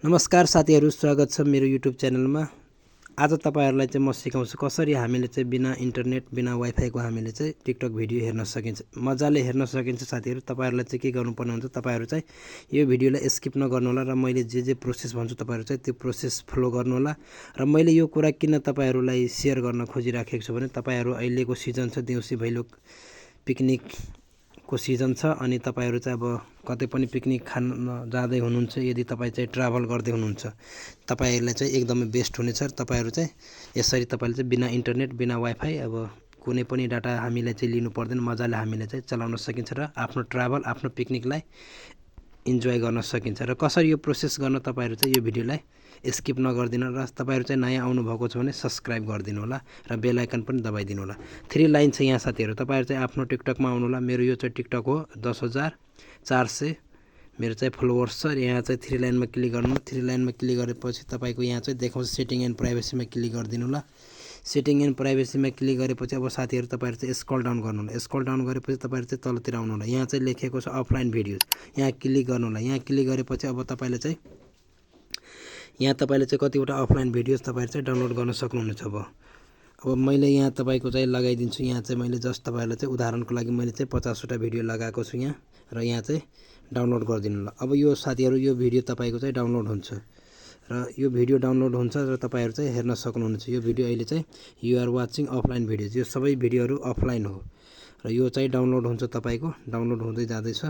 नमस्कार साथीहरु, स्वागत छ मेरो YouTube च्यानलमा। आज तपाईहरुलाई चाहिँ म सिकाउँछु कसरी हामीले चाहिँ बिना इन्टरनेट बिना वाइफाई को हामीले चाहिँ टिकटक भिडियो हेर्न सकिन्छ। मजाले हेर्न सकिन्छ साथीहरु। तपाईहरुलाई चाहिँ के गर्नुपर्ने हुन्छ, तपाईहरु चाहिँ यो भिडियोलाई स्किप नगर्नु होला र मैले जे प्रोसेस भन्छु तपाईहरु चाहिँ त्यो प्रोसेस फलो गर्नु होला। र मैले यो कुरा किन तपाईहरुलाई शेयर गर्न खोजिराखेको छु भने तपाईहरु अहिलेको सिजन छ देउसी भैलो पिकनिक को सिजन छ अनि तपाईहरु चाहिँ अब कतै पनि पिकनिक खान जाँदै हुनुहुन्छ। यदि तपाई चाहिँ ट्राभल गर्दै हुनुहुन्छ तपाईहरुलाई चाहिँ एकदमै बेस्ट हुनेछ। तपाईहरु चाहिँ यसरी तपाईले चाहिँ बिना इन्टरनेट बिना वाइफाई अब कुनै पनि डाटा हामीले चाहिँ लिनु पर्दैन, मजाले हामीले चाहिँ चलाउन सकिन्छ र आफ्नो ट्राभल आफ्नो पिकनिकलाई इन्जोय गर्न सकिन्छ। र कसरी यो प्रोसेस गर्न तपाईहरु चाहिँ यो भिडियोलाई स्किप नगर्दिनु र तपाईहरु चाहिँ नयाँ आउनु भएको छ भने सब्स्क्राइब गरिदिनु होला र बेल आइकन पनि दबाइदिनु होला। 3 लाइन छ यहाँ साथीहरु, तपाईहरु चाहिँ आफ्नो टिकटकमा आउनु होला। मेरो यो चाहिँ टिकटक हो 10,400 मेरो चाहिँ फलोवर्स छ। यहाँ चाहिँ 3 लाइनमा क्लिक गर्नु। 3 लाइनमा क्लिक गरेपछि तपाईको यहाँ चाहिँ देखाउँछ सेटिङ एन्ड प्राइभेसीमा क्लिक गरिदिनु होला। सेटिङ एन्ड प्राइभेसीमा क्लिक गरेपछि अब साथीहरु तपाईहरु चाहिँ स्क्रल डाउन गर्नु होला। स्क्रल डाउन गरेपछि तपाईहरु चाहिँ तलतिर आउनु होला। यहाँ चाहिँ लेखेको छ अफलाइन भिडियोज, यहाँ क्लिक गर्नु होला। यहाँ क्लिक गरेपछि अब तपाईले चाहिँ यहाँ तपाईले चाहिँ कतिवटा अफलाइन भिडियोज तपाईहरु चाहिँ डाउनलोड गर्न सक्नुहुनेछ। अब मैले यहाँ तपाईको चाहिँ लगाइदिन्छु। यहाँ चाहिँ मैले जस्ट तपाईहरुलाई चाहिँ उदाहरणको लागि मैले चाहिँ 50 वटा भिडियो लगाएको छु यहाँ र यहाँ चाहिँ डाउनलोड गरिदिनु होला। अब यो साथीहरु यो भिडियो तपाईको चाहिँ डाउनलोड हुन्छ र यो भिडियो डाउनलोड हुन्छ र तपाईहरु चाहिँ हेर्न सक्नुहुनेछ। यो भिडियो अहिले चाहिँ you are watching offline videos, यो सबै भिडियोहरु अफलाइन हो र यो चाहिँ डाउनलोड हुन्छ तपाईको डाउनलोड हुँदै जाँदैछ।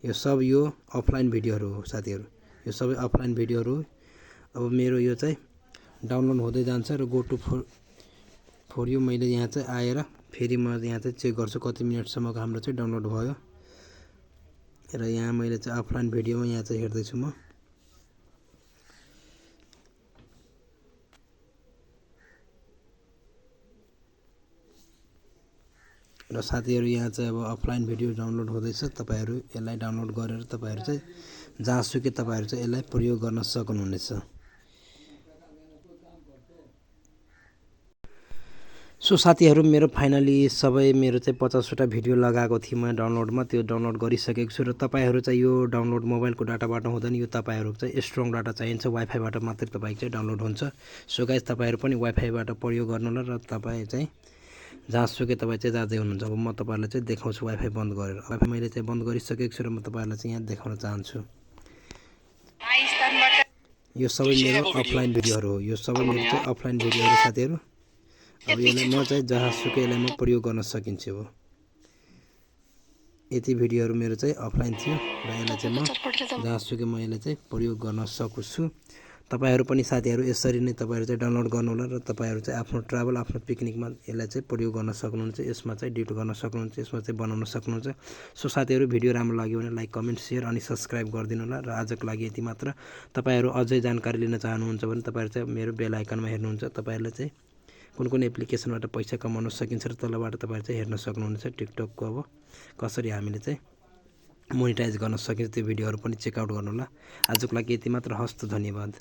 यो सब यो अफलाइन भिडियोहरु हो साथीहरु, यो सबै अफलाइन भिडियोहरु हो। अब मेरो यो चाहिँ डाउनलोड हुँदै जान्छ र गो टु फर यु मैले यहाँ चाहिँ आएर फेरि म यहाँ चाहिँ चेक गर्छु कति मिनेटसम्मको हाम्रो चाहिँ डाउनलोड भयो र यहाँ मैले चाहिँ अफलाइन भिडियोमा यहाँ चाहिँ हेर्दै छु म। र साथीहरु यहाँ चाहिँ अब अफलाइन भिडियो डाउनलोड हुँदैछ। तपाईहरु यसलाई डाउनलोड गरेर तपाईहरु चाहिँ जहाँसुकै तपाईहरु चाहिँ यसलाई प्रयोग गर्न सक्नुहुनेछ। सो साथीहरु मेरो फाइनली सबै मेरो चाहिँ 50 वटा भिडियो लगाएको थिएँ म डाउनलोडमा, त्यो डाउनलोड गरिसकेको छु र तपाईहरु चाहिँ यो डाउनलोड मोबाइलको डाटाबाट हुँदैन, यो तपाईहरुको चाहिँ स्ट्रङ डाटा चाहिन्छ, वाइफाईबाट मात्रै तपाईको चाहिँ डाउनलोड हुन्छ। सो गाइस तपाईहरु पनि वाइफाईबाट प्रयोग गर्नु होला र तपाई चाहिँ जहाँसुकै तपाई चाहिँ जाँदै हुनुहुन्छ। अब म तपाईहरुलाई चाहिँ देखाउँछु वाइफाई बन्द गरेर। वाइफाई मैले चाहिँ बन्द गरिसकेको छु र म तपाईहरुलाई चाहिँ यहाँ देखाउन चाहन्छु। यो सबै मेरो अफलाइन भिडियोहरु हो, यो सबै मेरो चाहिँ अफलाइन भिडियोहरु साथीहरु। अब यसलाई म चाहिँ जहाँसुकै यसलाई म प्रयोग गर्न सकिन्छु। अब यति भिडियोहरु मेरो चाहिँ अफलाइन थियो र यसलाई चाहिँ म जहाँसुकै म यसलाई चाहिँ प्रयोग गर्न सक्छु। तपाईहरु पनि साथीहरु यसरी नै तपाईहरु चाहिँ डाउनलोड गर्नु होला र तपाईहरु चाहिँ आफ्नो ट्राभल आफ्नो पिकनिकमा यसलाई चाहिँ प्रयोग गर्न सक्नुहुन्छ। यसमा चाहिँ एडिट गर्न सक्नुहुन्छ, यसमा चाहिँ बनाउन सक्नुहुन्छ। सो साथीहरु भिडियो राम्रो लाग्यो भने लाइक कमेन्ट शेयर अनि सब्स्क्राइब गरिदिनु होला र आजको लागि यति मात्र। तपाईहरु अझै जानकारी लिन चाहनुहुन्छ भने तपाईहरु चाहिँ मेरो बेल आइकनमा हेर्नुहुन्छ। तपाईहरुले चाहिँ कुन एप्लिकेसनबाट पैसा कमाउन सकिन्छ र तलबाट तपाईहरु चाहिँ हेर्न सक्नुहुनेछ टिकटकको अब कसरी हामीले चाहिँ मोनेटाइज गर्न सकिन्छ। त्यो भिडियोहरु पनि चेक आउट गर्नु होला। आजको लागि यति मात्र। हस्त धन्यवाद।